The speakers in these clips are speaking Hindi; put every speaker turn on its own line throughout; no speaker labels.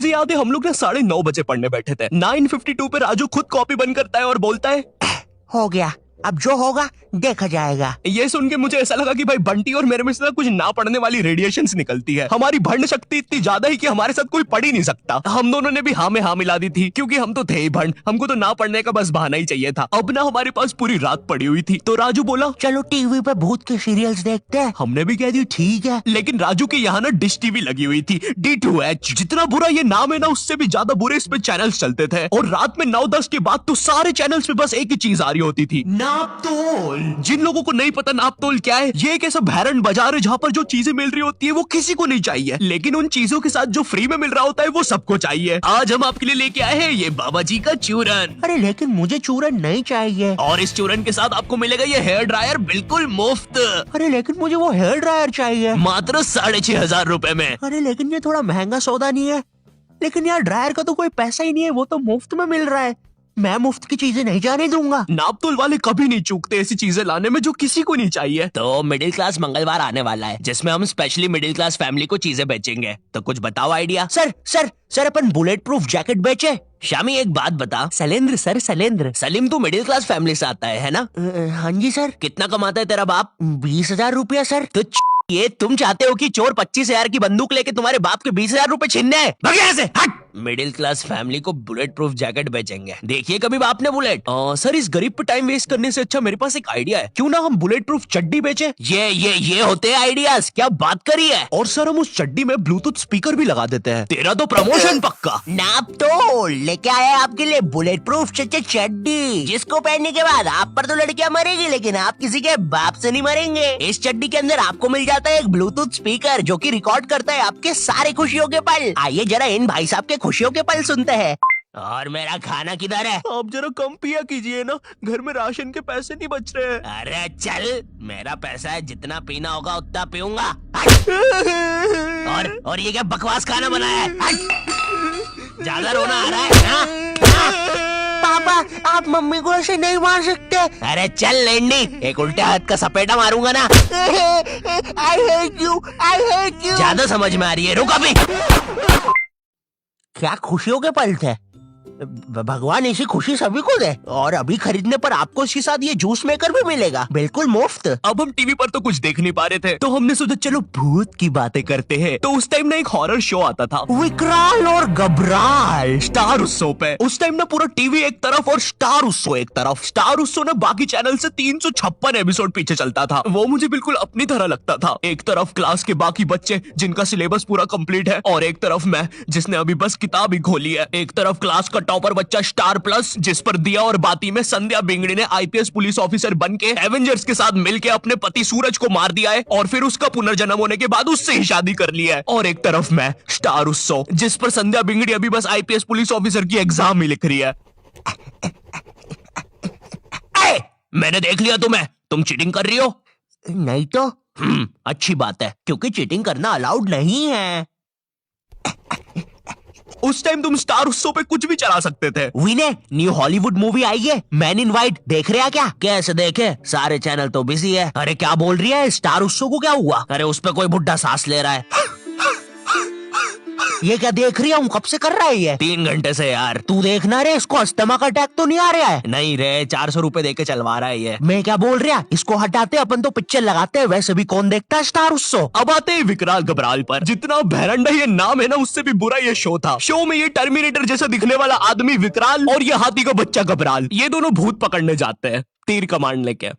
मुझे याद है हम लोग ना 9:30 बजे पढ़ने बैठे थे। 9:52 पे राजू खुद कॉपी बंद करता है और बोलता है
हो गया, अब जो होगा देखा जाएगा।
ये सुन के मुझे ऐसा लगा कि भाई बंटी और मेरे में से कुछ ना पढ़ने वाली रेडिएशंस निकलती है। हमारी भंड शक्ति इतनी ज्यादा है कि हमारे साथ कोई पढ़ ही नहीं सकता। हम दोनों ने भी हाँ में हाँ मिला दी थी, क्योंकि हम तो थे ही भंड, हमको तो ना पढ़ने का बस बहाना ही चाहिए था। अब ना हमारे पास पूरी रात पड़ी हुई थी, तो राजू बोला
चलो टीवी पे भूत के सीरियल्स देखते हैं।
हमने भी कह दी ठीक है, लेकिन राजू के यहाँ ना डिश टीवी लगी हुई थी, D2H। जितना बुरा ये नाम है ना, उससे भी ज्यादा बुरे इस पे चैनल्स चलते थे। और रात में 9-10 के बाद तो सारे चैनल्स पे बस एक ही चीज आ रही होती थी, नापतोल। जिन लोगों को नहीं पता नापतोल क्या है, ये एक ऐसा भैरन बाजार है जहाँ पर जो चीजें मिल रही होती है वो किसी को नहीं चाहिए, लेकिन उन चीजों के साथ जो फ्री में मिल रहा होता है वो सबको चाहिए। आज हम आपके लिए लेके आए हैं ये बाबा जी का चूरन।
अरे लेकिन मुझे चूरन नहीं चाहिए।
और इस चूरन के साथ आपको मिलेगा ये हेयर ड्रायर बिल्कुल मुफ्त।
अरे लेकिन मुझे वो हेयर ड्रायर चाहिए,
मात्र 6,500 रुपए में।
अरे लेकिन ये थोड़ा महंगा सौदा नहीं है? लेकिन यार ड्रायर का तो कोई पैसा ही नहीं है, वो तो मुफ्त में मिल रहा है। मैं मुफ्त की चीजें नहीं जाने दूंगा।
नापतोल वाले कभी नहीं चूकते ऐसी चीजें लाने में जो किसी को नहीं चाहिए।
तो मिडिल क्लास मंगलवार आने वाला है, जिसमें हम स्पेशली मिडिल क्लास फैमिली को चीजें बेचेंगे। तो कुछ बताओ आइडिया।
सर अपन बुलेट प्रूफ जैकेट बेचे।
शामी एक बात बता,
शैलेंद्र सर, शैलेंद्र।
सलीम तू मिडिल क्लास फैमिली से आता है ना?
हाँ जी सर।
कितना कमाता है तेरा बाप?
20,000 रुपया सर।
तो ये तुम चाहते हो कि चोर 25,000 की बंदूक लेके तुम्हारे बाप के 20,000 रुपए छीनने हैं? भाग यहाँ से, हट। मिडिल क्लास फैमिली को बुलेट प्रूफ जैकेट बेचेंगे। देखिए कभी बाप ने बुलेट।
सर इस गरीब पे टाइम वेस्ट करने से अच्छा मेरे पास एक आइडिया है, क्यों ना हम बुलेट प्रूफ चड्डी बेचे।
ये होते हैं आइडियाज, क्या बात करी है।
और सर हम उस चड्डी में ब्लूटूथ स्पीकर भी लगा देते हैं। तेरा तो प्रमोशन पक्का।
नापतोल लेके आया आपके लिए बुलेट प्रूफ चड्डी, जिसको पहनने के बाद आप पर तो लड़कियां मरेगी, लेकिन आप किसी के बाप से नहीं मरेंगे। इस चड्डी के अंदर आपको मिल जाता है एक ब्लूटूथ स्पीकर जो कि रिकॉर्ड करता है आपके सारे खुशियों के पल। आइए जरा इन भाई साहब के खुशियों के पल सुनते हैं।
और मेरा खाना किधर है?
आप जरा कम पिया कीजिए ना, घर में राशन के पैसे नहीं बच रहे हैं।
अरे चल, मेरा पैसा है, जितना पीना होगा उतना पीऊंगा। और ये क्या बकवास खाना बनाया है? ज्यादा रोना आ रहा है ना?
पापा आप मम्मी को ऐसे नहीं मार सकते।
अरे चल लेंडी, एक उल्टे हाथ का सपेटा मारूंगा ना।
I hate you, I hate you।
ज्यादा समझ में आ रही है, रुक अभी।
क्या खुशियों के पल थे। भगवान ऐसी खुशी सभी को दे। और अभी खरीदने पर आपको इसके साथ ये जूस मेकर भी मिलेगा, बिल्कुल मुफ्त।
अब हम टीवी पर तो कुछ देख नहीं पा रहे थे, तो हमने सोचा चलो भूत की बातें करते हैं। तो उस टाइम ना एक हॉरर शो आता था,
विकराल और घबराल,
स्टार उत्सव पे। उस टाइम ना पूरा टीवी एक तरफ और स्टार उत्सव एक तरफ। स्टार उत्सव ना बाकी चैनल से 356 एपिसोड पीछे चलता था। वो मुझे बिल्कुल अपनी तरह लगता था। एक तरफ क्लास के बाकी बच्चे जिनका सिलेबस पूरा कंप्लीट है, और एक तरफ मैं जिसने अभी बस किताब ही खोली है। एक तरफ क्लास का टॉपर बच्चा स्टार प्लस, जिस पर दिया और बाती में संध्या बिंगड़ी ने IPS पुलिस ऑफिसर बन के एवेंजर्स के साथ मिलके अपने पति सूरज को मार दिया है, और फिर उसका पुनर्जन्म होने के बाद उससे ही शादी कर लिया है। और एक तरफ मैं स्टार उत्सव, जिस पर संध्या बिंगड़ी अभी बस IPS पुलिस ऑफिसर की एग्जाम ही लिख रही है। मैंने देख लिया तुम्हें, तुम चीटिंग कर रही हो।
नहीं तो
अच्छी बात है,
क्योंकि चीटिंग करना अलाउड नहीं है।
उस टाइम तुम स्टार उत्सव पे कुछ भी चला सकते थे।
विनय, न्यू हॉलीवुड मूवी आई है मैन इन वाइट, देख रहे हैं क्या?
कैसे देखे, सारे चैनल तो बिजी है।
अरे क्या बोल रही है, स्टार उत्सव को क्या हुआ?
अरे उस पे कोई बुड्ढा सांस ले रहा है।
ये क्या देख रही हूँ, कब से कर रहा है ये?
3 घंटे से यार।
तू देखना रे, इसको अस्थमा का अटैक तो नहीं आ रहा है?
नहीं रे, 400 रुपए दे के चलवा रहा है ये।
मैं क्या बोल रहा, इसको हटाते अपन तो पिक्चर लगाते हैं। वैसे भी कौन देखता है स्टार उत्सव।
अब आते हैं विकराल घबराल पर। जितना भैरंडा ये नाम है ना, उससे भी बुरा ये शो था। शो में ये टर्मिनेटर जैसा दिखने वाला आदमी विकराल और ये हाथी का बच्चा घबराल, ये दोनों भूत पकड़ने जाते हैं तीर कमांड लेके।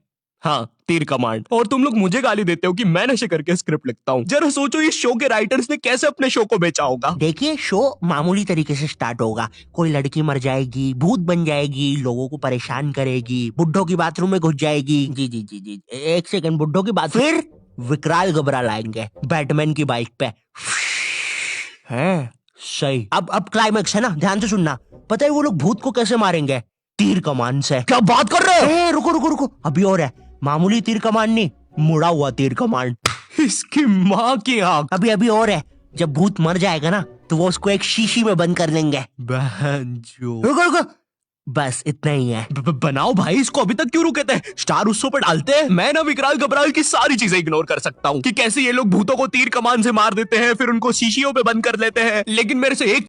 हाँ, तीर कमांड। और तुम लोग मुझे गाली देते हो कि मैं नशे करके स्क्रिप्ट लिखता हूँ। जरा सोचो इस शो के राइटर्स ने कैसे अपने शो को बेचा होगा।
देखिए शो मामूली तरीके से स्टार्ट होगा। कोई लड़की मर जाएगी, भूत बन जाएगी, लोगों को परेशान करेगी, बुड्ढों की बाथरूम में घुस जाएगी। जी जी जी जी, एक सेकंड, बुड्ढों की बात। फिर विकराल घबराल आएंगे बैटमैन की बाइक पे। है सही। अब क्लाइमेक्स है ना, ध्यान से सुनना। पता है वो लोग भूत को कैसे मारेंगे? तीर कमान से।
क्या बात कर रहे हो?
रुको रुको रुको, अभी और है। मामूली तीर कमान नहीं, मुड़ा हुआ तीर कमान।
इसकी माँ की आंख।
अभी और है। जब भूत मर जाएगा ना, तो वो उसको एक शीशी में बंद कर लेंगे।
बहनचोद।
रुको, बस इतना ही है।
बनाओ भाई, इसको अभी तक क्यों रुके थे? स्टार उत्सव पे डालते हैं। मैं ना विकराल घबराल की सारी चीजें इग्नोर कर सकता हूँ कि कैसे ये लोग भूतों को तीर कमान से मार देते हैं, फिर उनको शीशियों पे बंद कर लेते हैं, लेकिन मेरे से एक